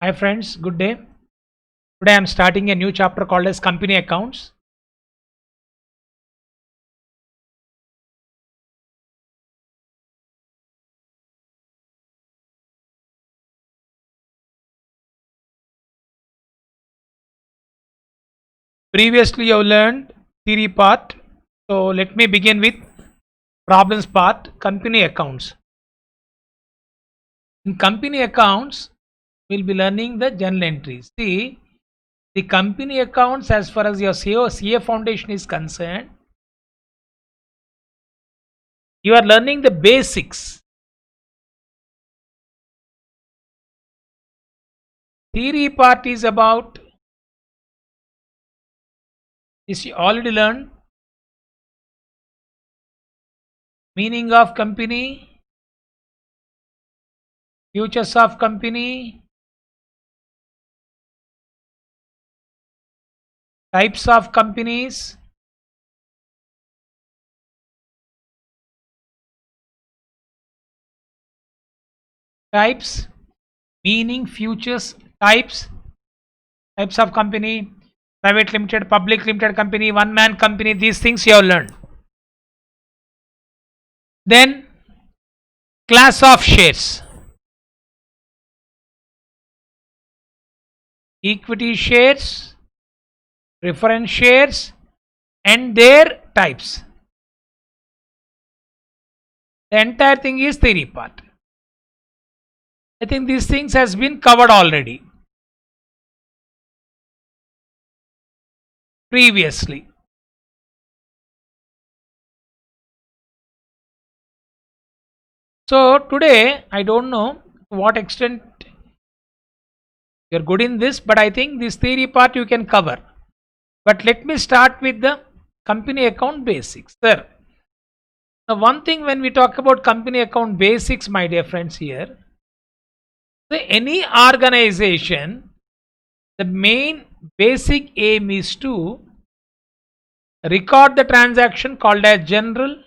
Hi friends, good day. Today I am starting a new chapter called as company accounts. Previously you have learned theory part. So let me begin with problems part, company accounts. In company accounts, we'll be learning the journal entries. See, the company accounts as far as your CA foundation is concerned, you are learning the basics. Theory part is about this you already learned. Meaning of company, futures of company, types of companies, types, meaning, futures, types of company, private limited, public limited company, one man company, these things you have learned. Then class of shares, equity shares, preference shares and their types. The entire thing is theory part. I think these things has been covered already previously. So today I don't know to what extent you're good in this, but I think this theory part you can cover. But let me start with the company account basics, sir. Now one thing when we talk about company account basics, my dear friends, here, so any organization, the main basic aim is to record the transaction called as general,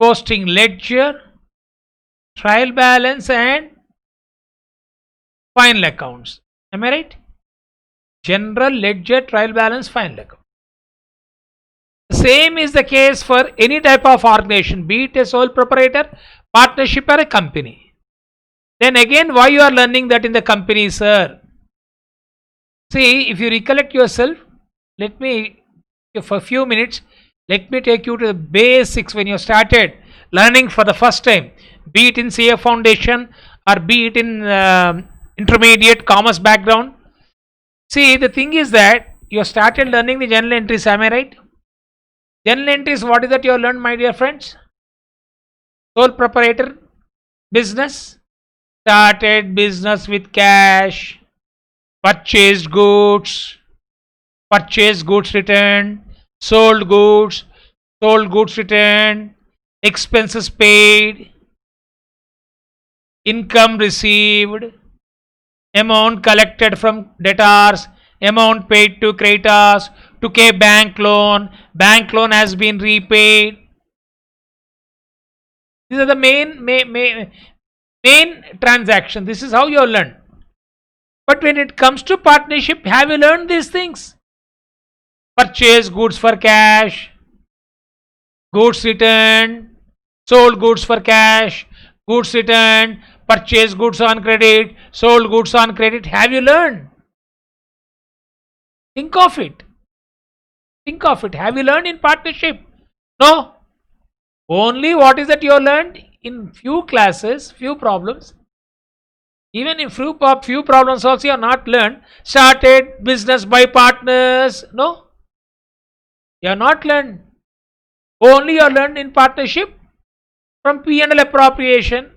posting ledger, trial balance and final accounts. Am I right? General, ledger, trial balance, final account. Same is the case for any type of organization, be it a sole proprietor, partnership or a company. Then again, why you are learning that in the company, sir? See, if you recollect yourself, let me, for a few minutes, let me take you to the basics when you started learning for the first time, be it in CA foundation or be it in intermediate commerce background. See, the thing is that you started learning the journal entries, am I right? Journal entries, what is that you have learned, my dear friends? Sole proprietor business, started business with cash, purchased goods returned, sold goods returned, expenses paid, income received, amount collected from debtors, amount paid to creditors, took a bank loan has been repaid. These are the main transaction. This is how you learn. But when it comes to partnership, have you learned these things? Purchase goods for cash, goods returned, sold goods for cash, goods returned, purchase goods on credit, sold goods on credit. Have you learned? Think of it. Think of it. Have you learned in partnership? No. Only what is that you learned in few classes, few problems. Even in few problems also you have not learned. Started business by partners. No. You have not learned. Only you have learned in partnership from P&L appropriation.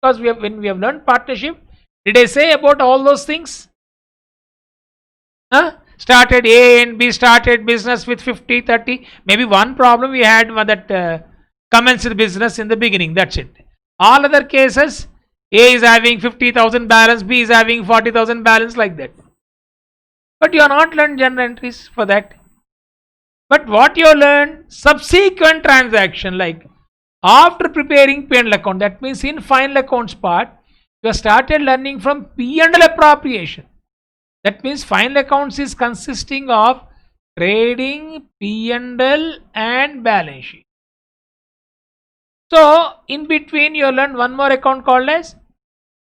Because when we have learned partnership, did I say about all those things? Huh? Started A and B started business with 50, 30. Maybe one problem we had that commenced business in the beginning. That's it. All other cases, A is having 50,000 balance, B is having 40,000 balance, like that. But you have not learned journal entries for that. But what you learn, subsequent transaction, like after preparing P&L account, that means in final accounts part, You have started learning from P&L appropriation. That means final accounts is consisting of trading, P&L and balance sheet. So in between you learn one more account called as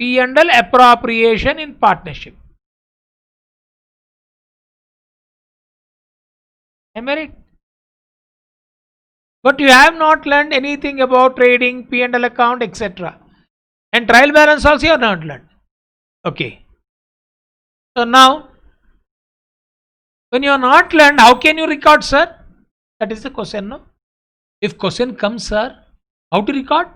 P&L appropriation in partnership. Am I right? But you have not learned anything about trading, P&L account, etc. And trial balance also you have not learned. Okay. So now, when you are not learned, how can you record, sir? That is the question, no? If question comes, sir, how to record?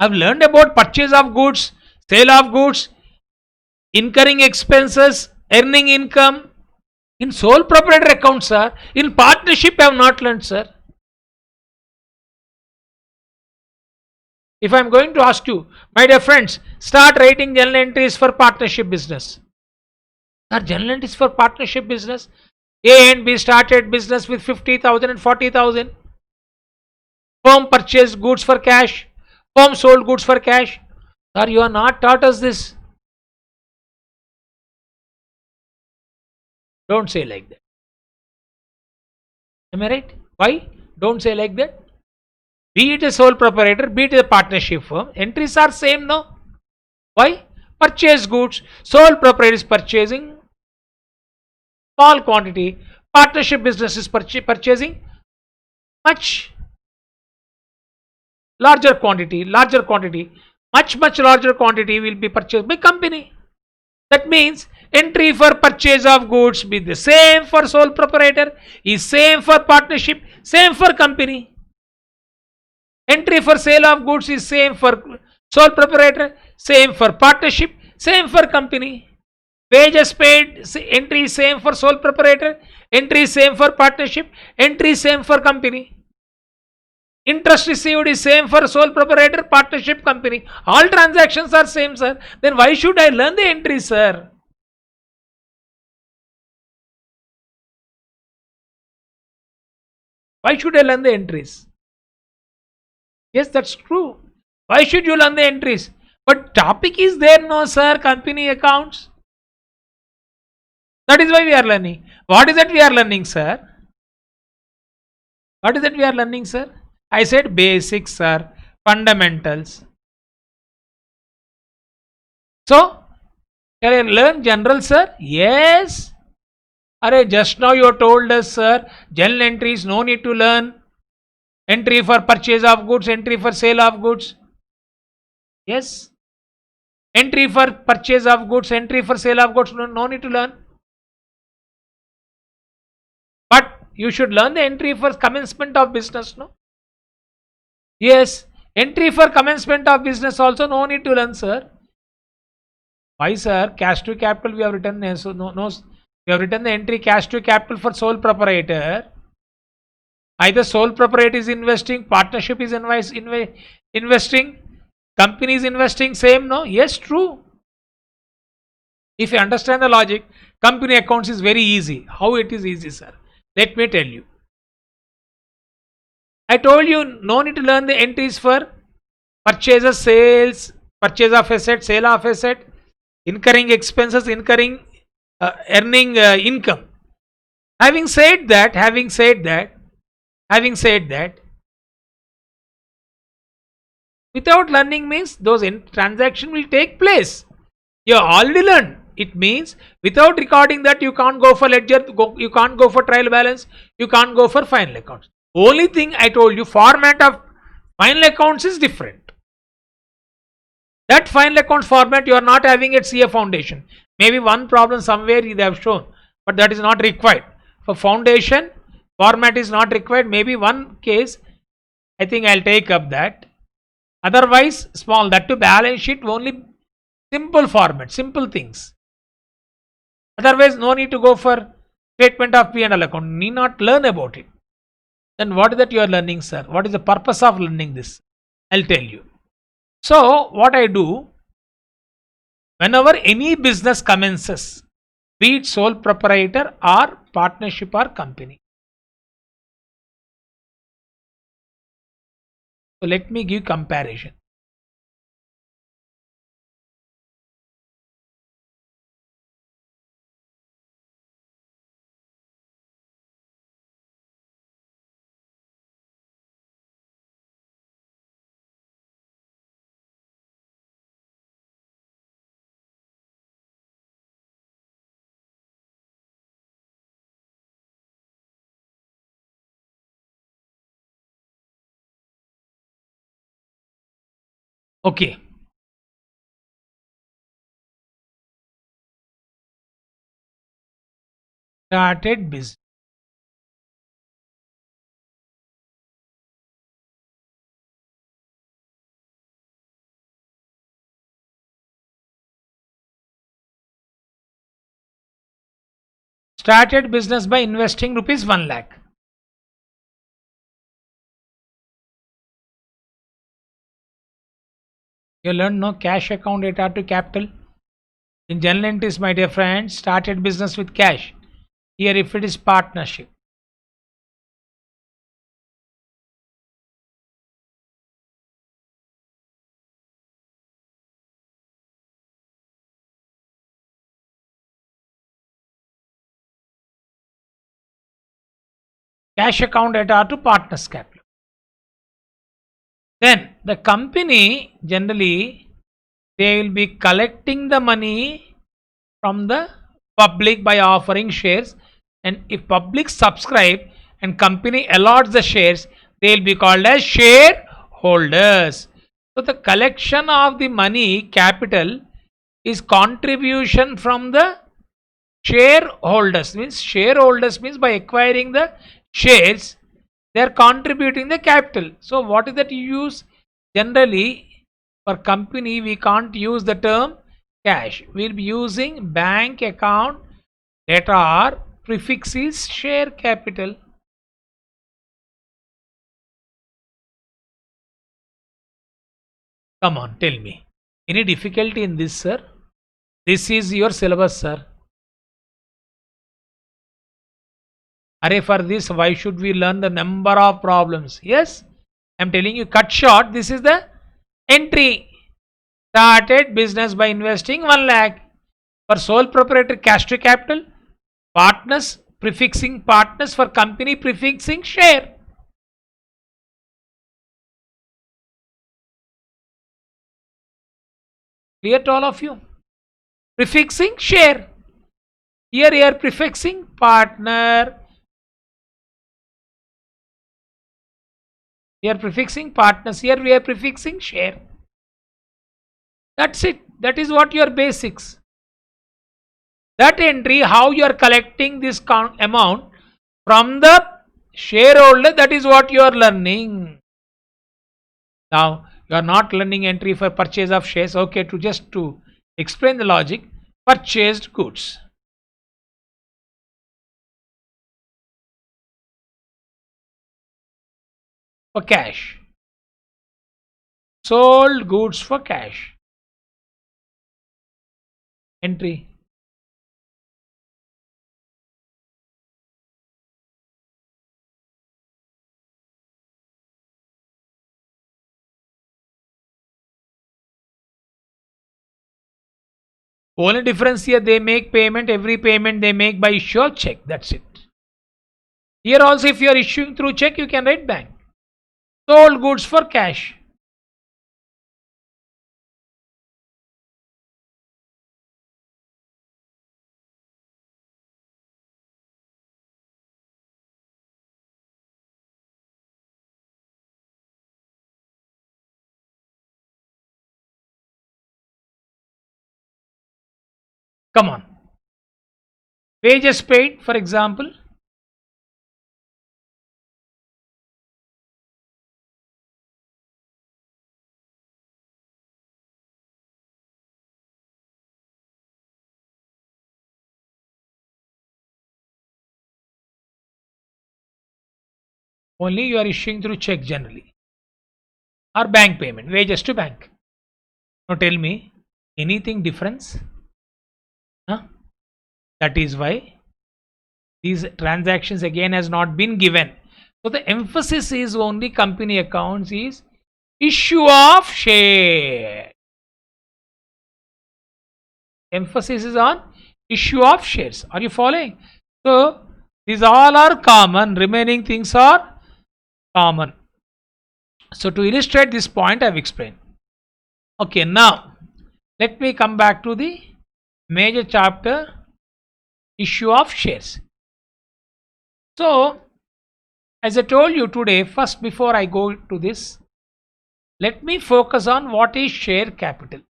I have learned about purchase of goods, sale of goods, incurring expenses, earning income. In sole proprietor account, sir. In partnership, I have not learned, sir. If I am going to ask you, my dear friends, start writing journal entries for partnership business. Sir, journal entries for partnership business. A and B started business with 50,000 and 40,000. Firm purchased goods for cash. Firm sold goods for cash. Sir, you are not taught us this. Don't say like that. Am I right? Why? Don't say like that. Be it a sole proprietor, be it a partnership firm, entries are same, no? Why? Purchase goods. Sole proprietor is purchasing small quantity. Partnership business is purchasing much larger quantity. Much larger quantity will be purchased by company. That means entry for purchase of goods be the same for sole proprietor, is same for partnership, same for company. Entry for sale of goods is same for sole proprietor, same for partnership, same for company. Wages paid entry is same for sole proprietor, entry is same for partnership, entry is same for company. Interest received is same for sole proprietor, partnership, company. All transactions are same, sir. Then why should I learn the entries, sir? Why should I learn the entries? Yes, that's true. Why should you learn the entries? But topic is there, no, sir. Company accounts. That is why we are learning. What is that we are learning, sir? What is that we are learning, sir? I said basics, sir. Fundamentals. So, can I learn general, sir? Yes. Array, just now you told us, sir, journal entries, no need to learn. Entry for purchase of goods, entry for sale of goods. Yes. Entry for purchase of goods, entry for sale of goods, no need to learn. But you should learn the entry for commencement of business, no? Yes. Entry for commencement of business also no need to learn, sir. Why, sir? Cash to capital we have written, so no, we have written the entry cash to capital for sole proprietor. Either sole proprietor is investing, partnership is investing, company is investing, same, no? Yes, true. If you understand the logic, company accounts is very easy. How it is easy, sir? Let me tell you. I told you no need to learn the entries for purchases, sales, purchase of asset, sale of asset, incurring expenses, incurring earning income. Having said that, without learning means those transaction will take place. You already learned. It means without recording that you can't go for ledger, you can't go for trial balance, you can't go for final accounts. Only thing I told you, format of final accounts is different. That final account format you are not having at CA Foundation. Maybe one problem somewhere they have shown, but that is not required. For foundation, format is not required. Maybe one case, I think I'll take up that. Otherwise, small, that to balance sheet only simple format, simple things. Otherwise, no need to go for statement of P&L account. Need not learn about it. Then what is that you are learning, sir? What is the purpose of learning this? I'll tell you. So, what I do, whenever any business commences, be it sole proprietor or partnership or company. So, let me give comparison. Okay. Started business. Started business by investing rupees 1 lakh. You learn no cash account data to capital. In general entries, my dear friends, started business with cash. Here, if it is partnership, cash account data to partners capital. Then the company generally they will be collecting the money from the public by offering shares, and if public subscribe and company allots the shares, they will be called as shareholders. So the collection of the money capital is contribution from the shareholders. Means by acquiring the shares they are contributing the capital. So what is that you use? Generally for company we can't use the term cash. We'll be using bank account data or prefix is share capital. Come on, tell me. Any difficulty in this, sir? This is your syllabus, sir. Array, for this, why should we learn the number of problems? Yes, I'm telling you, cut short. This is the entry. Started business by investing 1 lakh. For sole proprietor, cash to capital. Partners, prefixing partners. For company, prefixing share. Clear to all of you? Prefixing share. Here prefixing partner. We are prefixing partners. Here we are prefixing share. That's it. That is what your basics. That entry, how you are collecting this amount from the shareholder, that is what you are learning. Now you are not learning entry for purchase of shares. Okay, to explain the logic, purchased goods. For cash. Sold goods for cash. Entry. Only difference here, they make payment, every payment they make by issue of check. That's it. Here also, if you are issuing through check, you can write bank. Sold goods for cash. Come on. Wages paid, for example. Only you are issuing through check generally. Or bank payment, wages to bank. Now tell me, anything difference? Huh? That is why these transactions again has not been given. So the emphasis is only company accounts is issue of share. Emphasis is on issue of shares. Are you following? So these all are common, remaining things are common. So to illustrate this point I have explained. Okay, now let me come back to the major chapter, issue of shares. So as I told you today, first before I go to this, Let me focus on what is share capital.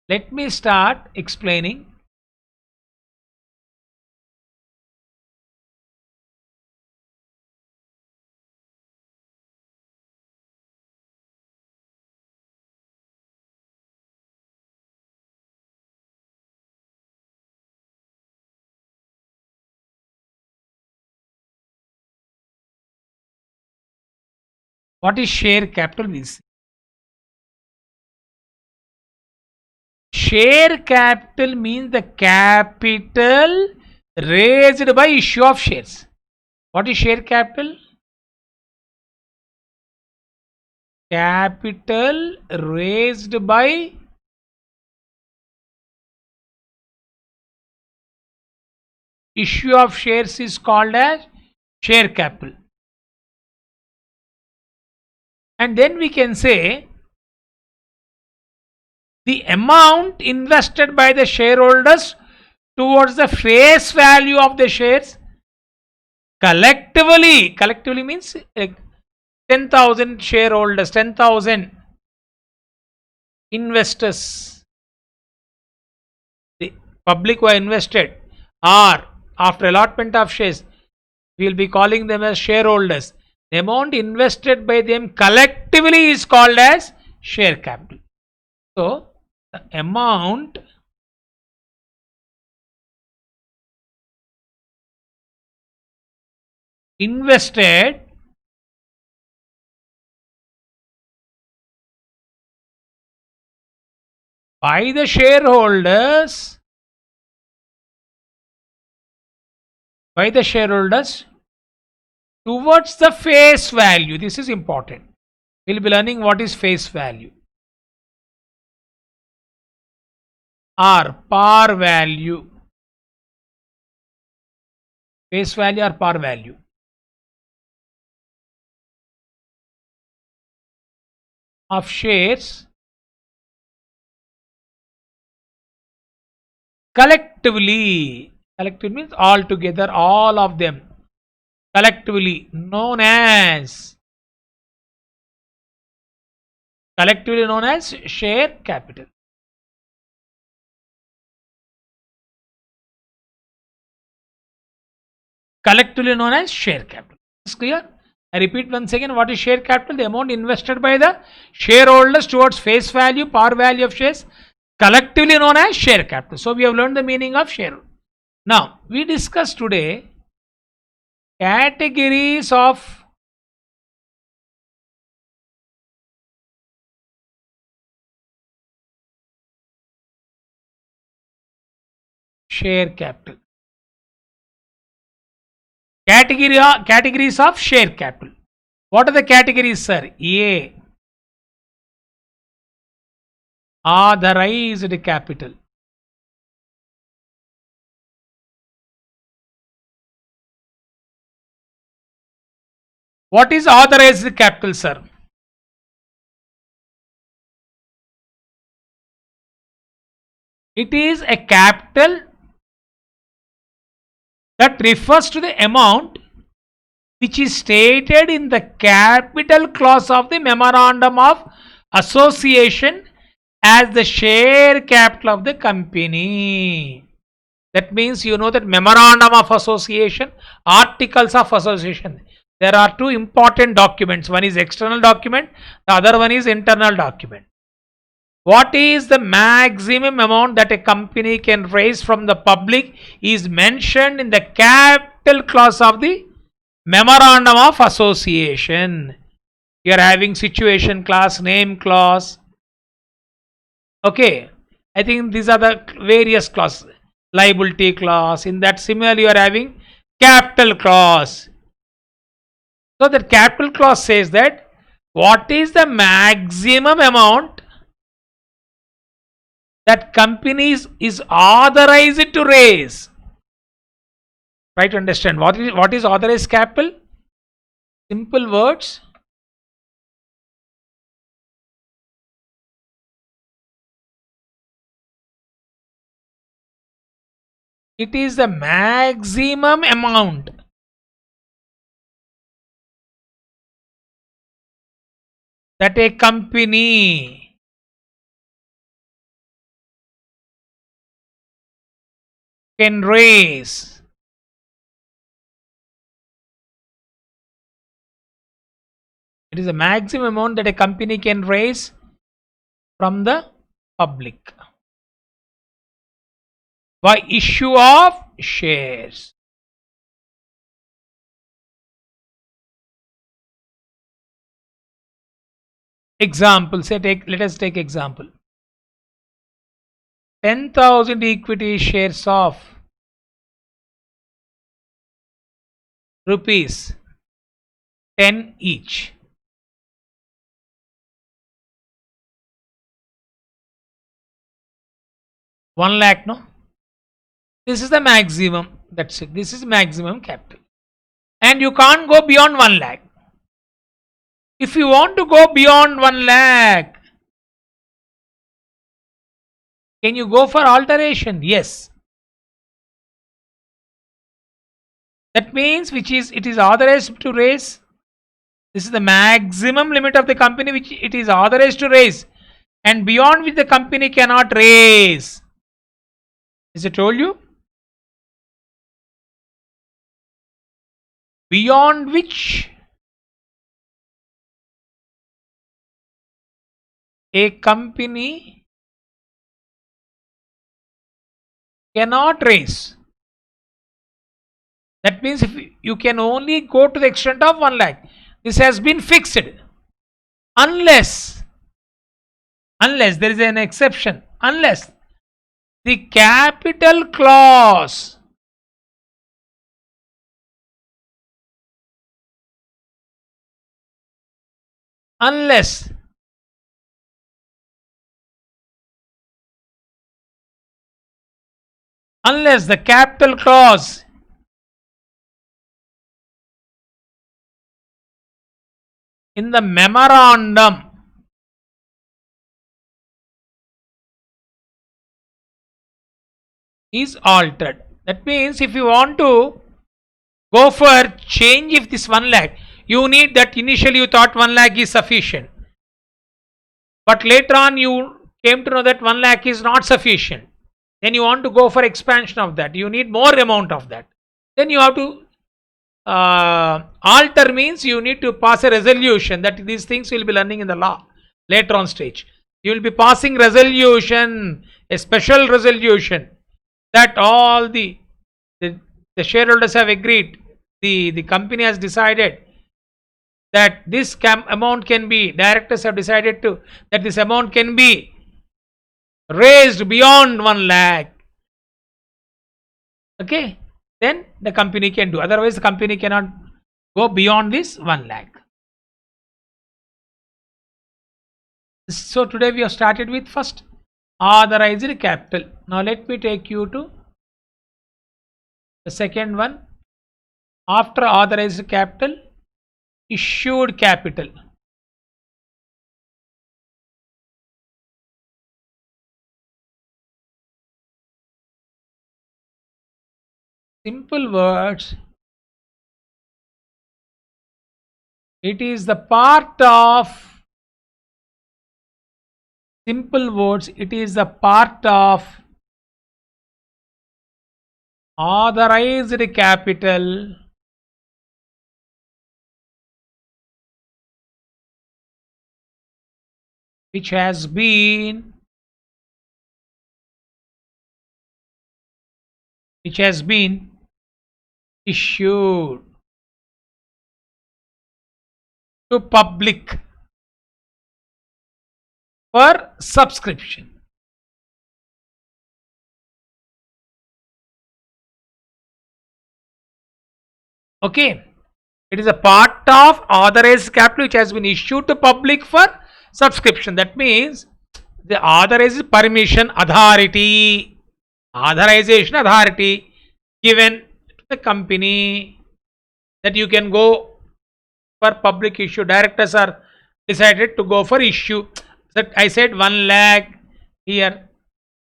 Let me start explaining. What is share capital? We see. Share capital means the capital raised by issue of shares. What is share capital? Capital raised by issue of shares is called as share capital. And then we can say the amount invested by the shareholders towards the face value of the shares collectively means 10,000 shareholders, 10,000 investors, the public who are invested, or after allotment of shares, we will be calling them as shareholders. The amount invested by them collectively is called as share capital. So, the amount invested by the shareholders towards the face value. This is important. We will be learning what is face value or par value. Face value or par value. Of shares collectively means all together, all of them collectively known as share capital. Collectively known as share capital. Is clear? I repeat once again, what is share capital? The amount invested by the shareholders towards face value, par value of shares, collectively known as share capital. So we have learned the meaning of share. Now we discuss today categories of share capital. Categories of share capital. What are the categories, sir? A. Authorized capital. What is authorized capital, sir? It is a capital that refers to the amount which is stated in the capital clause of the memorandum of association as the share capital of the company. That means you know that memorandum of association, articles of association. There are two important documents. One is external document, the other one is internal document. What is the maximum amount that a company can raise from the public is mentioned in the capital clause of the memorandum of association. You are having situation clause, name clause. Okay, I think these are the various clauses. Liability clause. In that similarly you are having capital clause. So that capital clause says that what is the maximum amount that companies is authorized to raise. Try to understand what is authorized capital. Simple words. It is the maximum amount that a company can raise it is the maximum amount that a company can raise from the public by issue of shares. Example, let us take example. 10,000 equity shares of rupees 10 each. One lakh, no? This is the maximum. That's it. This is maximum capital. And you can't go beyond 1 lakh. If you want to go beyond 1 lakh, can you go for alteration? Yes. That means it is authorized to raise. This is the maximum limit of the company which it is authorized to raise, and beyond which the company cannot raise. Is it told you? Beyond which a company cannot raise. That means if you can only go to the extent of 1 lakh. This has been fixed. Unless there is an exception. Unless the capital clause unless the capital clause in the memorandum is altered. That means if you want to go for change if this 1 lakh, you need that initially you thought 1 lakh is sufficient. But later on you came to know that 1 lakh is not sufficient. Then you want to go for expansion of that. You need more amount of that. Then you have to alter means you need to pass a resolution that these things you will be learning in the law later on stage. You will be passing resolution, a special resolution that all the shareholders have agreed. The company has decided that this amount can be, directors have decided to that this amount can be raised beyond 1 lakh. Okay, then the company can do. Otherwise, the company cannot go beyond this 1 lakh. So today we have started with first authorized capital. Now let me take you to the second one. After authorized capital, issued capital. Simple words, it is the part of simple words, it is the part of authorized capital which has been issued to public for subscription. Okay, it is a part of authorized capital which has been issued to public for subscription. That means the authorized permission authority, authorization authority given to the company that you can go for public issue. Directors are decided to go for issue. That I said 1 lakh here,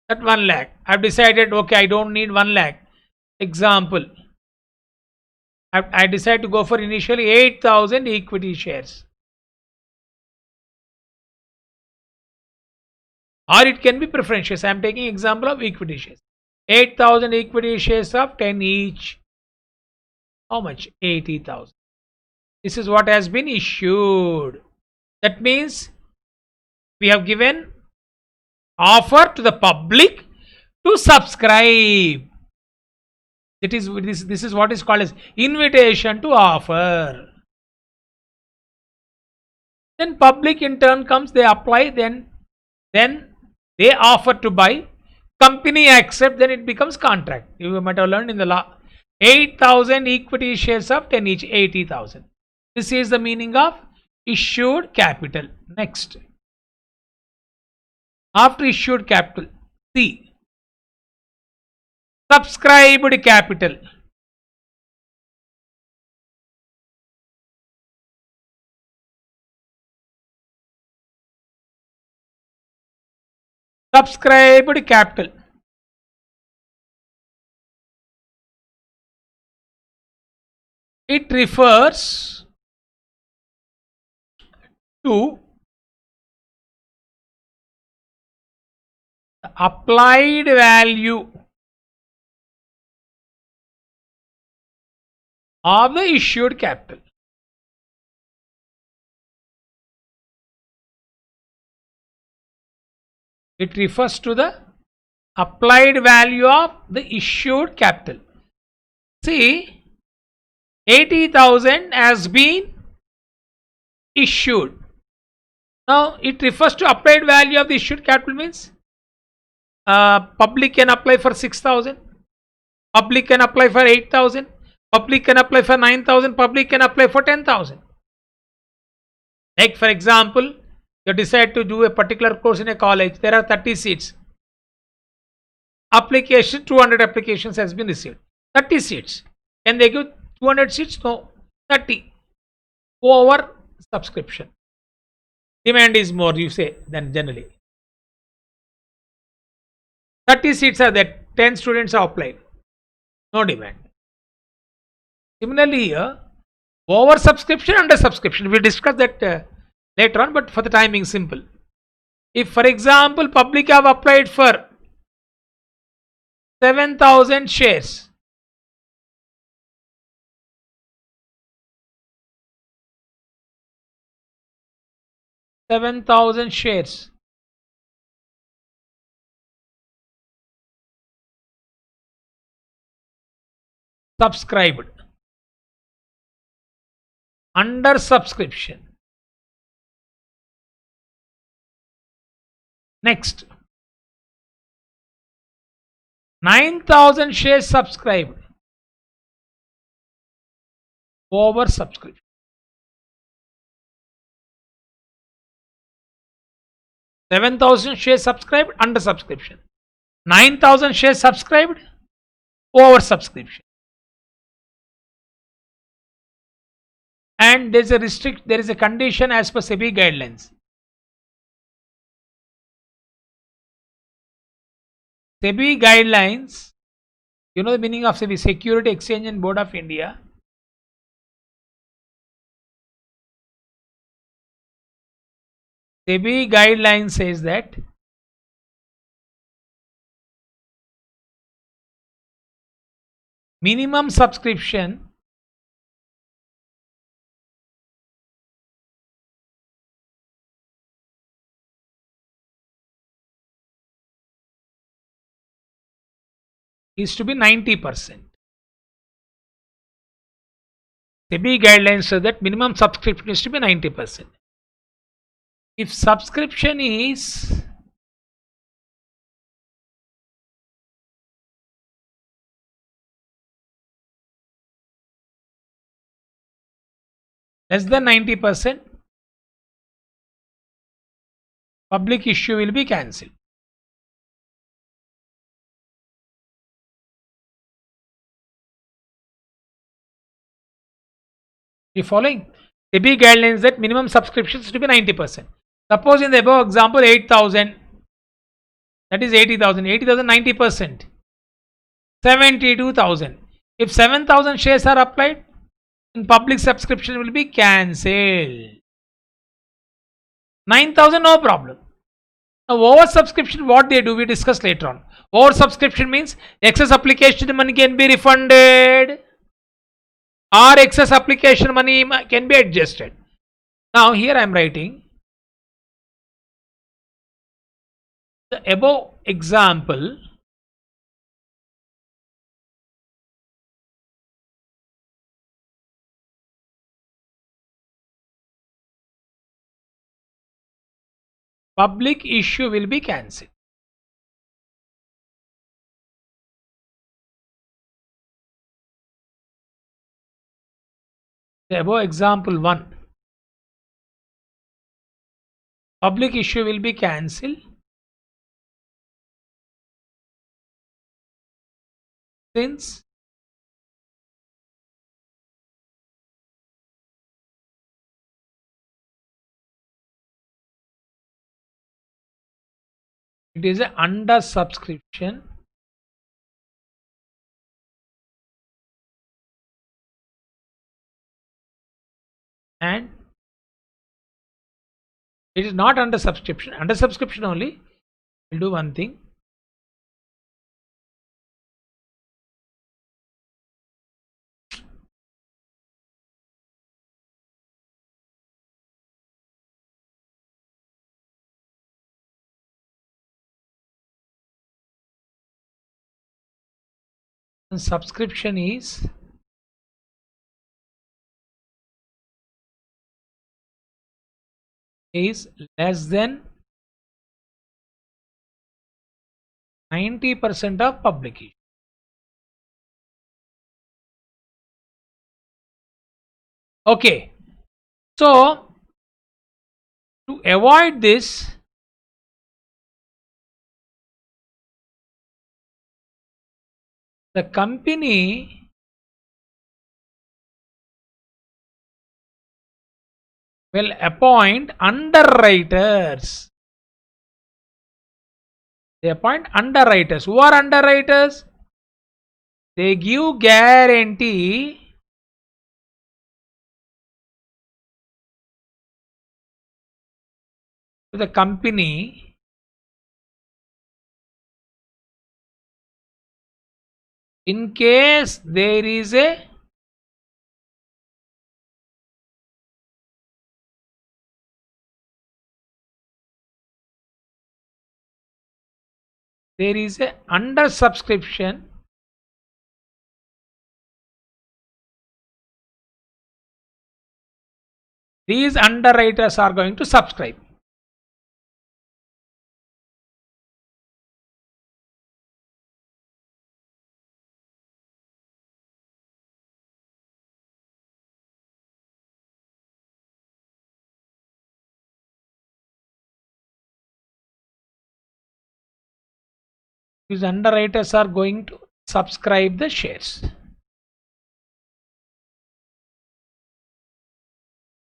that 1 lakh. I've decided, okay, I don't need 1 lakh. Example, I decide to go for initially 8,000 equity shares. or it can be preference shares. I am taking example of equity shares. 8,000 equity shares of 10 each. How much? 80,000. This is what has been issued. That means we have given offer to the public to subscribe. This is what is called as invitation to offer. Then public in turn comes, they apply, then they offer to buy, company accept, then it becomes contract. You might have learned in the law. 8,000 equity shares of 10 each, 80,000. This is the meaning of issued capital. Next, after issued capital, C, subscribed capital. Subscribed capital. It refers to the applied value of the issued capital. It refers to the applied value of the issued capital. See, 80,000 has been issued. Now it refers to applied value of the issued capital means public can apply for 6,000, public can apply for 8,000, public can apply for 9,000, public can apply for 10,000. Like for example, you decide to do a particular course in a college, there are 30 seats. Application, 200 applications has been received. 30 seats. Can they give 200 seats? No. 30. Over subscription. Demand is more, you say, than generally. 30 seats are there, 10 students are applied. No demand. Similarly here, over subscription, under subscription. We will discuss that later on, but for the timing simple. If for example public have applied for 7,000 shares, subscribed under subscription. Next, 9,000 shares subscribed over subscription. 7,000 shares subscribed under subscription. 9,000 shares subscribed over subscription. And there is a condition as per SEBI guidelines. SEBI guidelines, you know the meaning of SEBI, Security Exchange and Board of India. SEBI guideline says that minimum subscription is to be 90%. SEBI guidelines say that minimum subscription is to be 90%. If subscription is less than 90%, public issue will be cancelled. You following? SEBI guidelines that minimum subscriptions to be 90%. Suppose in the above example 8,000, that is 80,000, 80,000 90%, 72,000. If 7,000 shares are applied, then public subscription will be cancelled. 9,000 no problem. Now, oversubscription, what they do, we discuss later on. Oversubscription means excess application money can be refunded or excess application money can be adjusted. Now, here I am writing the above example. Public issue will be cancelled. The above example 1. Public issue will be cancelled since it is a under subscription and it is not under subscription. Under subscription only, we'll do one thing. And subscription is less than 90% of public issue. Okay, so to avoid this, the company will appoint underwriters. They appoint underwriters. Who are underwriters? They give guarantee to the company in case there is a under subscription. These underwriters are going to subscribe. These underwriters are going to subscribe the shares.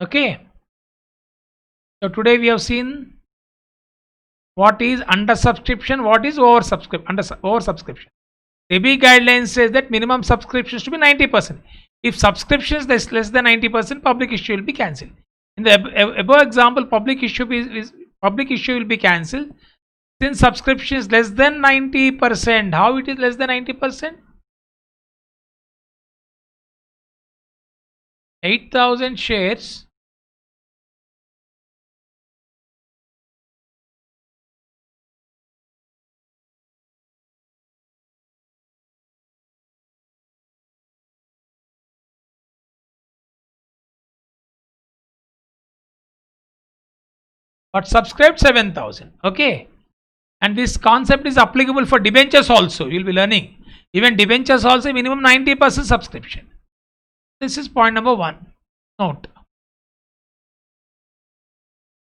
Okay. So today we have seen what is under subscription, what is over subscription. SEBI guidelines says that minimum subscriptions to be 90%. If subscriptions is less than 90%, public issue will be cancelled. In the above example, public issue will be cancelled since subscription is less than 90%. How it is less than 90%? 8,000 shares but subscribed 7,000. Okay, and this concept is applicable for debentures also. You will be learning even debentures also minimum 90% subscription. This is point number 1. Note.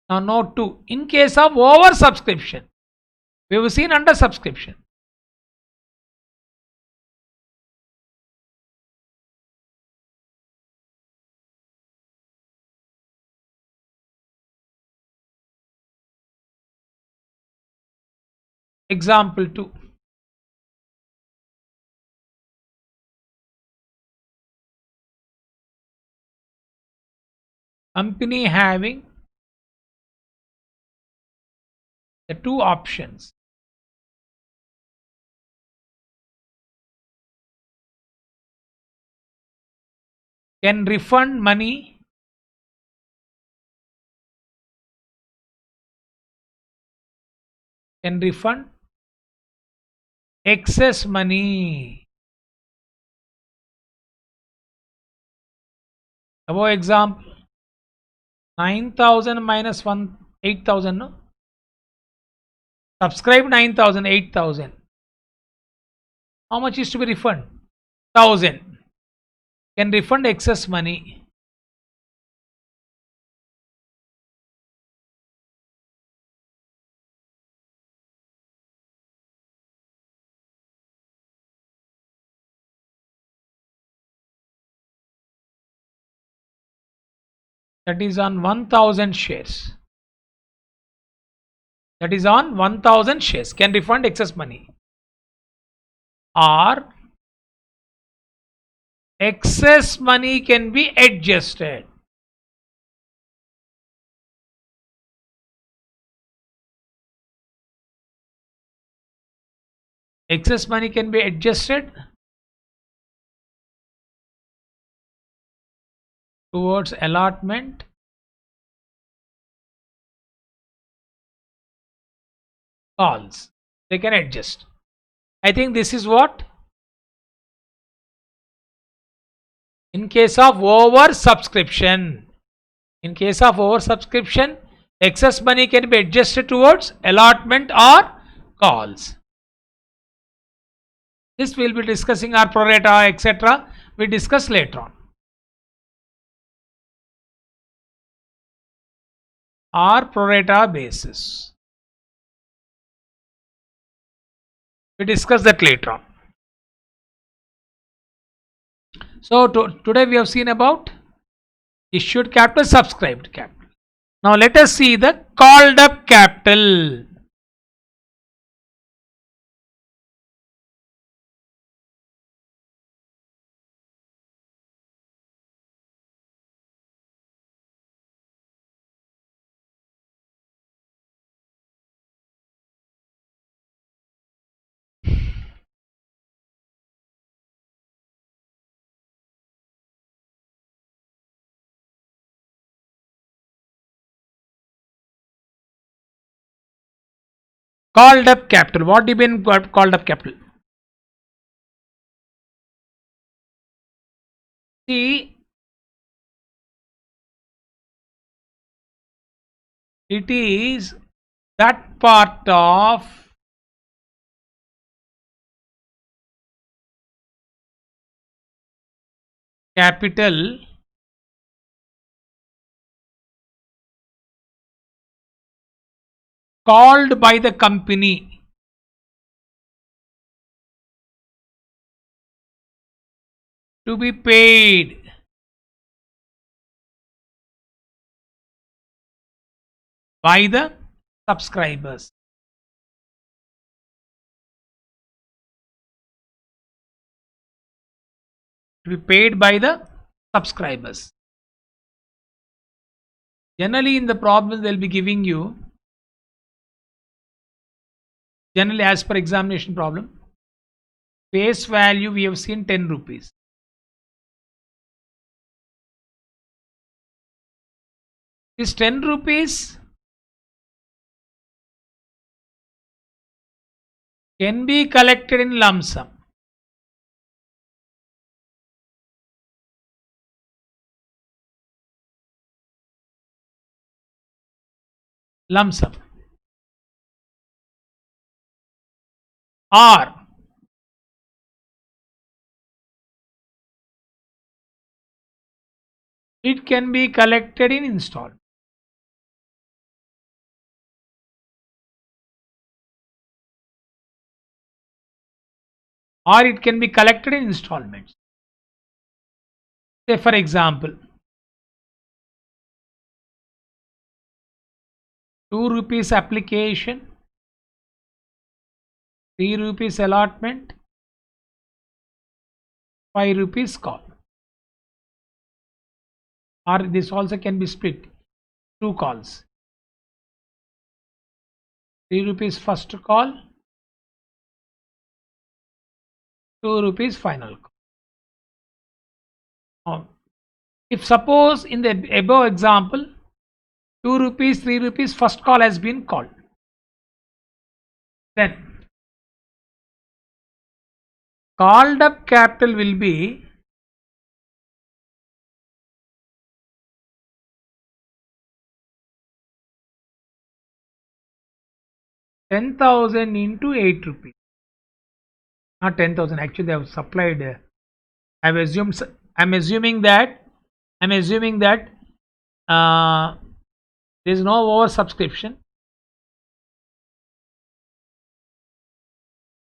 Now note 2. In case of over subscription, we have seen under subscription. Example 2. Company having The two options. Can refund money, can refund excess money. Above example, 9,000 minus 1, 8,000, no? Subscribe 9,000, 8,000. How much is to be refunded? 1,000. Can refund excess money. That is on 1,000 shares. That is on 1,000 shares. Can refund excess money. Or excess money can be adjusted. Excess money can be adjusted towards allotment, calls. They can adjust. I think this is what? In case of oversubscription. In case of oversubscription, excess money can be adjusted towards allotment or calls. This we will be discussing our pro rata, etc. We discuss later on. Our pro rata basis. We discuss that later on. So today we have seen about issued capital, subscribed capital. Now let us see the called up capital. Called up capital. What do you mean called up capital? See, it is that part of capital called by the company to be paid by the subscribers. To be paid by the subscribers. Generally in the problems they will be giving you, generally as per examination problem, face value we have seen 10 rupees. This 10 rupees can be collected in lump sum. Lump sum. Or it can be collected in installment. Or it can be collected in installments. Say for example, 2 rupees application, 3 rupees allotment, 5 rupees call. Or this also can be split, 2 calls, 3 rupees first call, 2 rupees final call. If suppose in the above example 2 rupees, 3 rupees first call has been called, then called up capital will be 10,000 into 8 rupees. Not 10,000, actually they have supplied. I'm assuming that there is no oversubscription.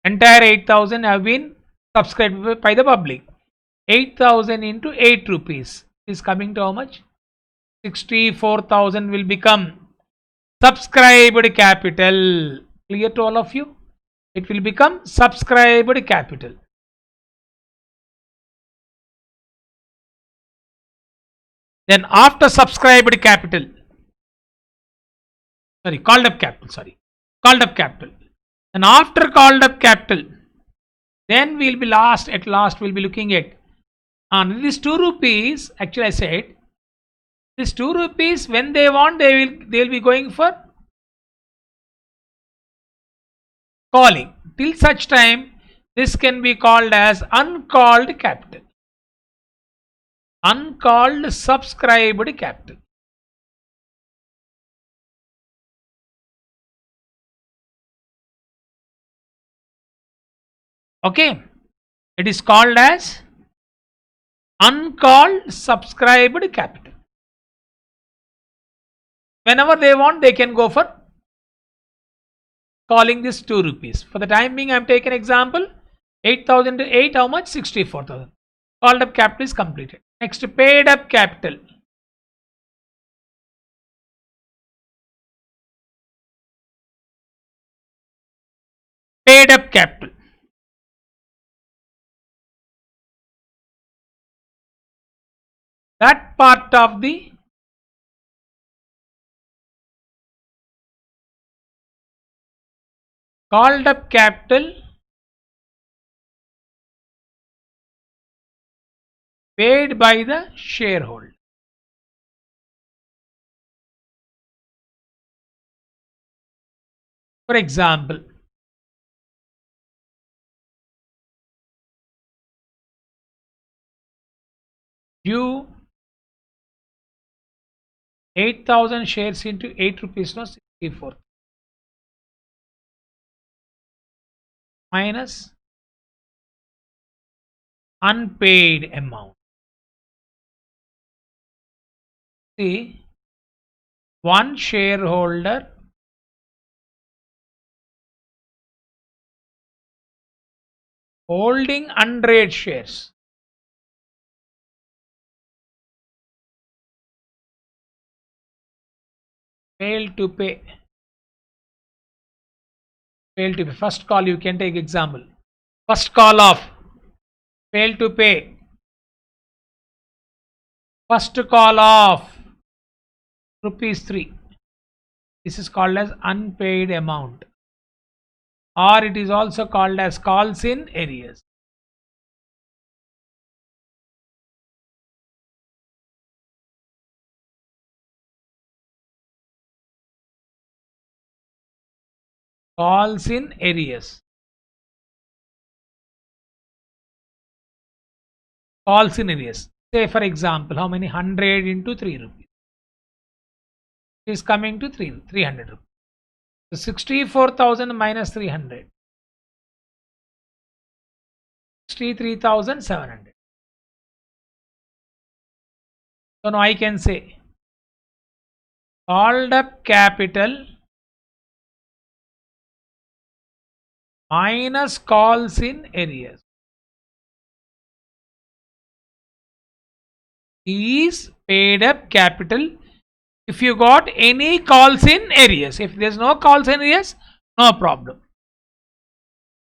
Entire 8,000 have been subscribed by the public. 8,000 into 8 rupees is coming to how much? 64,000 will become subscribed capital. Clear to all of you? It will become subscribed capital. Then after subscribed capital, called up capital. And after called up capital, then we'll be at last we'll be looking at this 2 rupees. Actually I said this 2 rupees, when they want, they'll be going for calling. Till such time this can be called as uncalled capital, uncalled subscribed capital. Okay, it is called as uncalled subscribed capital. Whenever they want, they can go for calling this 2 rupees. For the time being, I am taking example 8,000 to 8, how much? 64,000. Called up capital is completed. Next, paid up capital. Paid up capital. That part of the called up capital paid by the shareholder. For example, you 8,000 shares into 8 rupees, no, 64 minus unpaid amount. See, one shareholder holding 100 shares failed to pay. First call, you can take example. First call of failed to pay. First call of rupees 3. This is called as unpaid amount, or it is also called as calls in arrears. Calls in arrears. Calls in arrears. Say for example, how many? 100 into 3 rupees. It is coming to 300 rupees. So 64,000 minus 300. 63,700. So now I can say called up capital minus calls in arrears is paid up capital. If you got any calls in arrears, if there's no calls in arrears, no problem.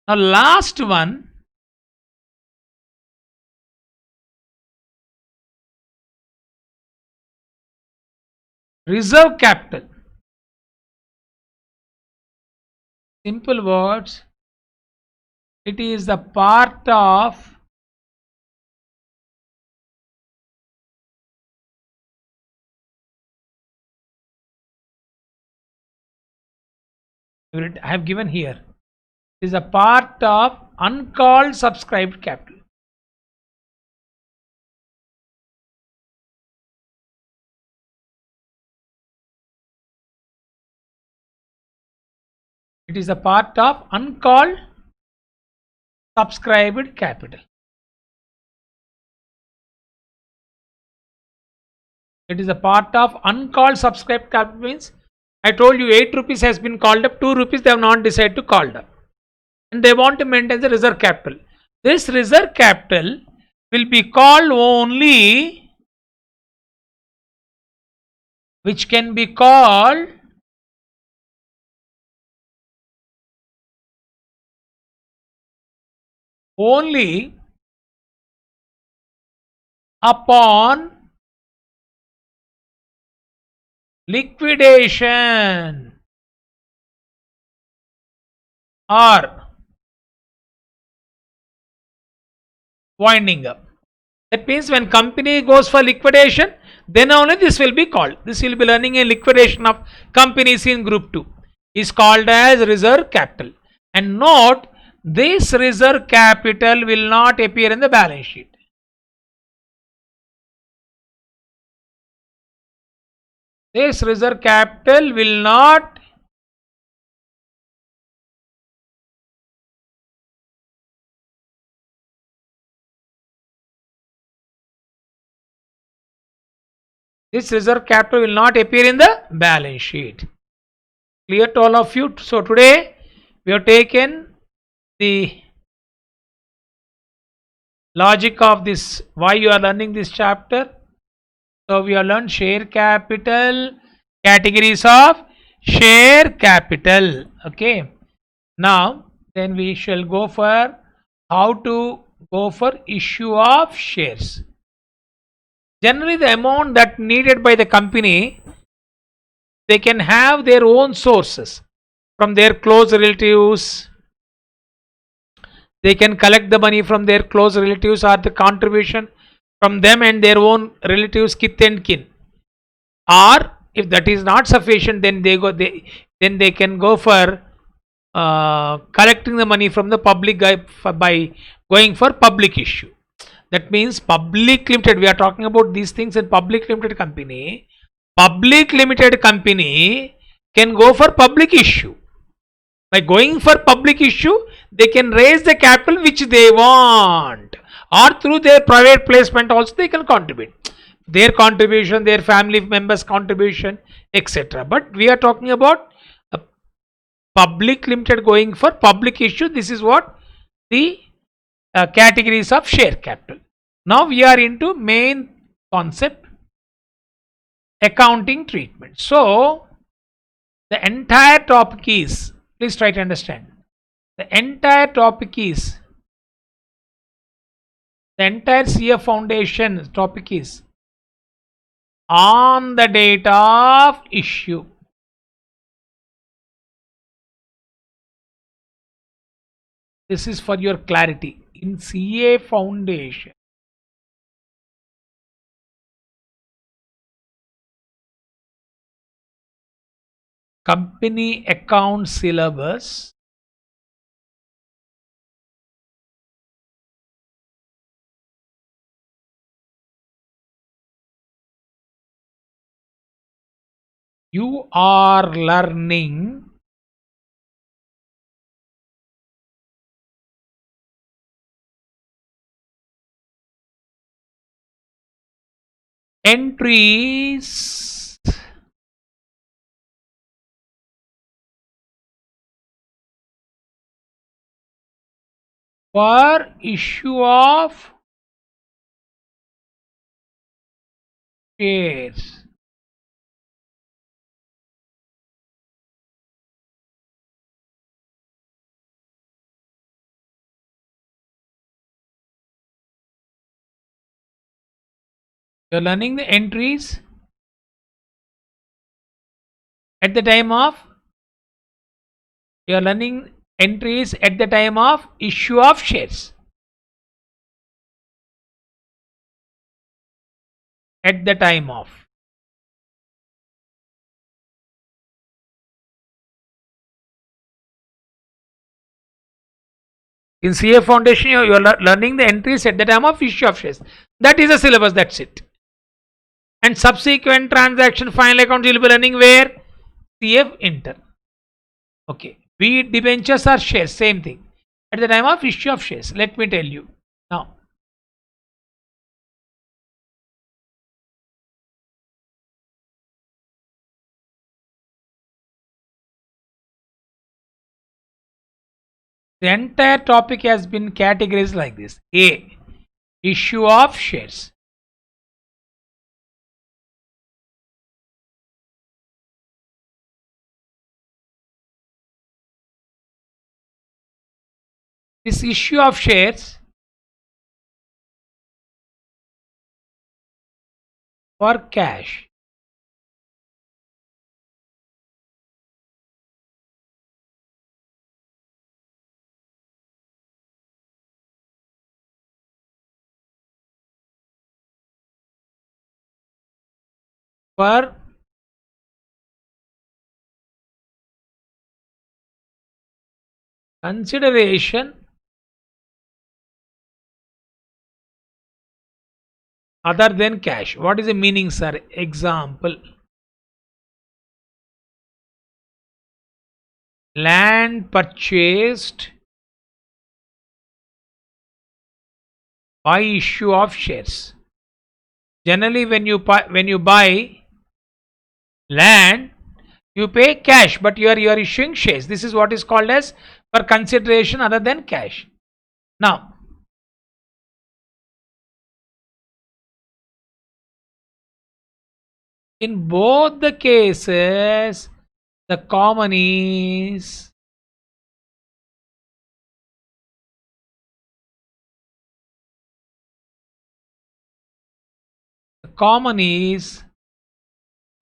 Now last one, reserve capital. Simple words, it is the part of I have given here. It is a part of uncalled subscribed capital. It is a part of uncalled subscribed capital. It is a part of uncalled subscribed capital means I told you 8 rupees has been called up, 2 rupees they have not decided to call up. And they want to maintain the reserve capital. This reserve capital will be called only, which can be called only upon liquidation or winding up. That means when company goes for liquidation, then only this will be called. This will be learning a liquidation of companies in group 2 is called as reserve capital. And note, this reserve capital will not appear in the balance sheet. This reserve capital will not appear in the balance sheet. Clear to all of you? So today we have taken the logic of this, why you are learning this chapter. So we have learned share capital, categories of share capital. Okay. Now then we shall go for how to go for issue of shares. Generally the amount that needed by the company, they can have their own sources from their close relatives. They can collect the money from their close relatives or the contribution from them and their own relatives, kith and kin. Or if that is not sufficient, then they can go for collecting the money from the public by going for public issue. That means public limited, we are talking about these things in public limited company. Public limited company can go for public issue. By going for public issue, they can raise the capital which they want, or through their private placement also they can contribute. Their contribution, their family members contribution, etc. But we are talking about a public limited going for public issue. This is what the categories of share capital. Now we are into main concept, accounting treatment. So the entire topic is, please try to understand, the entire topic is, the entire CF Foundation topic is on the date of issue. This is for your clarity. In CA Foundation, company account syllabus, you are learning entries for issue of shares. You are learning the entries at the time of You are learning entries at the time of issue of shares. At the time of. In CA Foundation, you are learning the entries at the time of issue of shares. That is the syllabus, that's it. And subsequent transaction final account you will be learning where? CF Inter. Okay. Be it debentures or shares, same thing. At the time of issue of shares, let me tell you. Now, the entire topic has been categorized like this. A. Issue of shares. This issue of shares for cash. For consideration other than cash. What is the meaning, sir? Example. Land purchased by issue of shares. Generally, when you buy land, you pay cash, but you are issuing shares. This is what is called as for consideration other than cash. Now, in both the cases, the common is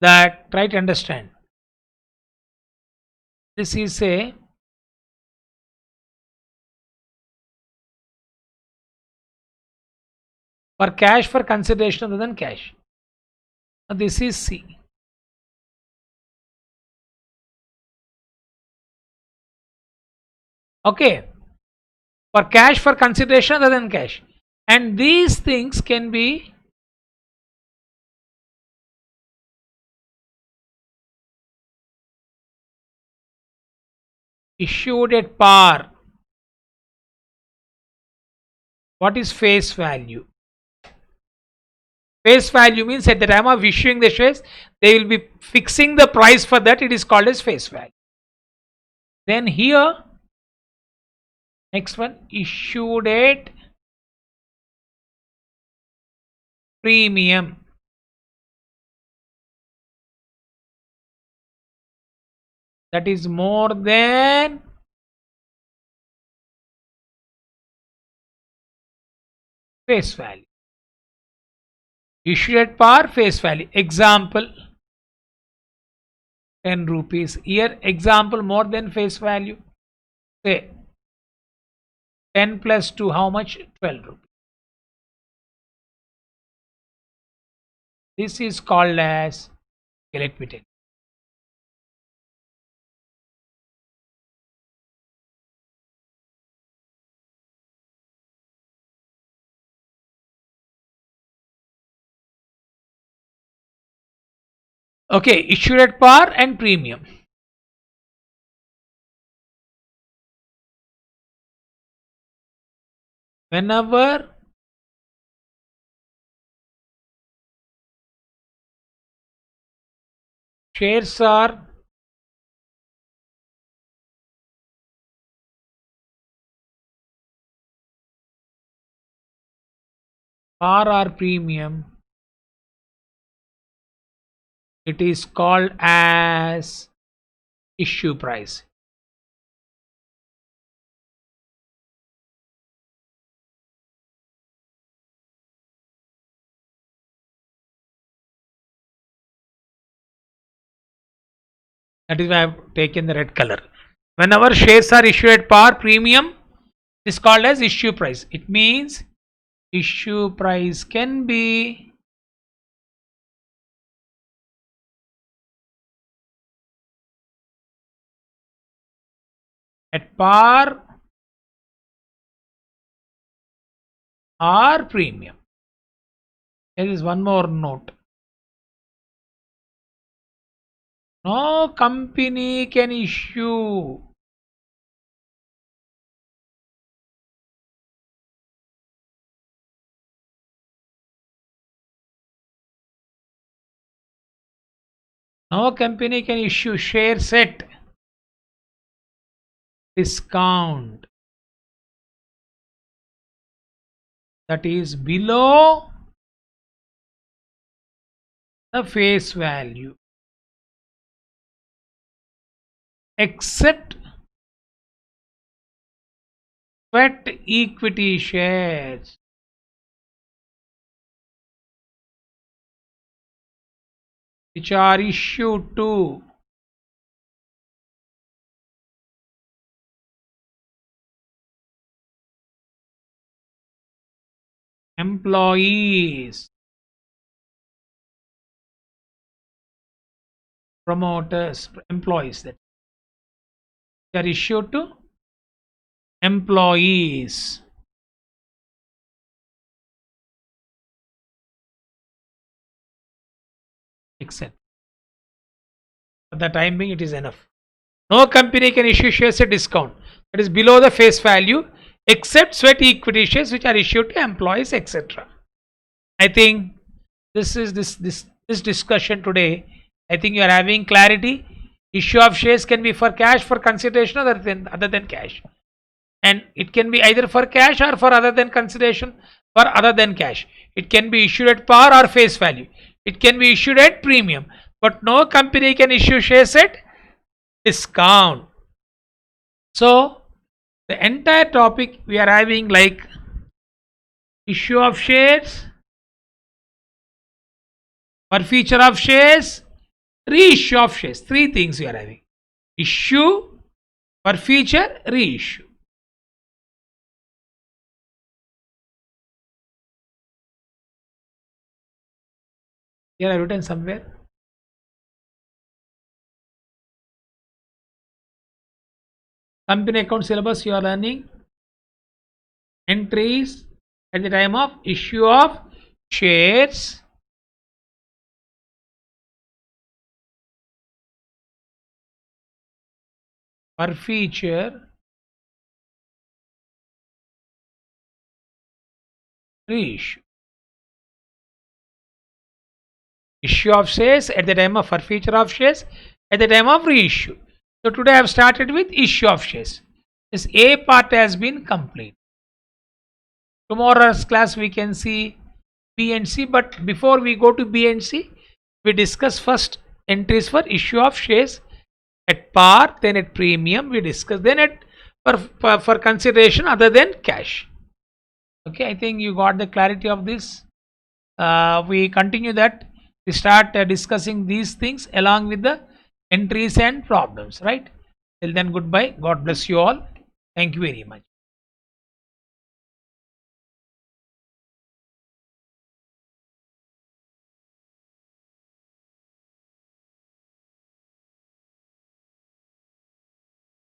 that, try to understand. This is a for cash for consideration other than cash. Now this is C. Okay, for cash for consideration other than cash, and these things can be issued at par. What is face value? Face value means at the time of issuing the shares, they will be fixing the price for that. It is called as face value. Then here, next one, issued at premium. That is more than face value. Issued at par, face value. Example, 10 rupees. Here, example more than face value. Say 10 plus 2, how much? 12 rupees. This is called as, okay, let me tell you. Okay, issued at par and premium. Whenever shares are par or premium, it is called as issue price. That is why I have taken the red color. Whenever shares are issued at par, premium is called as issue price. It means issue price can be at par or premium. There is one more note. No company can issue shares at discount that is below the face value except sweat equity shares which are issued to employees, promoters, employees, that are issued to employees. Except for the time being, it is enough. No company can issue shares at discount that is below the face value except sweat equity shares which are issued to employees, etc. I think this is this discussion today. I think you are having clarity. Issue of shares can be for cash, for consideration, other than cash, and it can be either for cash or for other than consideration, for other than cash. It can be issued at par or face value. It can be issued at premium, but no company can issue shares at discount. So the entire topic we are having like issue of shares, forfeiture of shares, reissue of shares. Three things we are having: issue, forfeiture, reissue. Here I have written somewhere. Company account syllabus you are learning. Entries at the time of issue of shares, forfeiture, reissue. Issue of shares at the time of forfeiture of shares, at the time of reissue. So today I have started with issue of shares. This A part has been complete. Tomorrow's class we can see B and C, but before we go to B and C, we discuss first entries for issue of shares at par, then at premium we discuss, then at for consideration other than cash. Okay, I think you got the clarity of this. We continue that. We start discussing these things along with the entries and problems, right? Till then, goodbye. God bless you all. Thank you very much.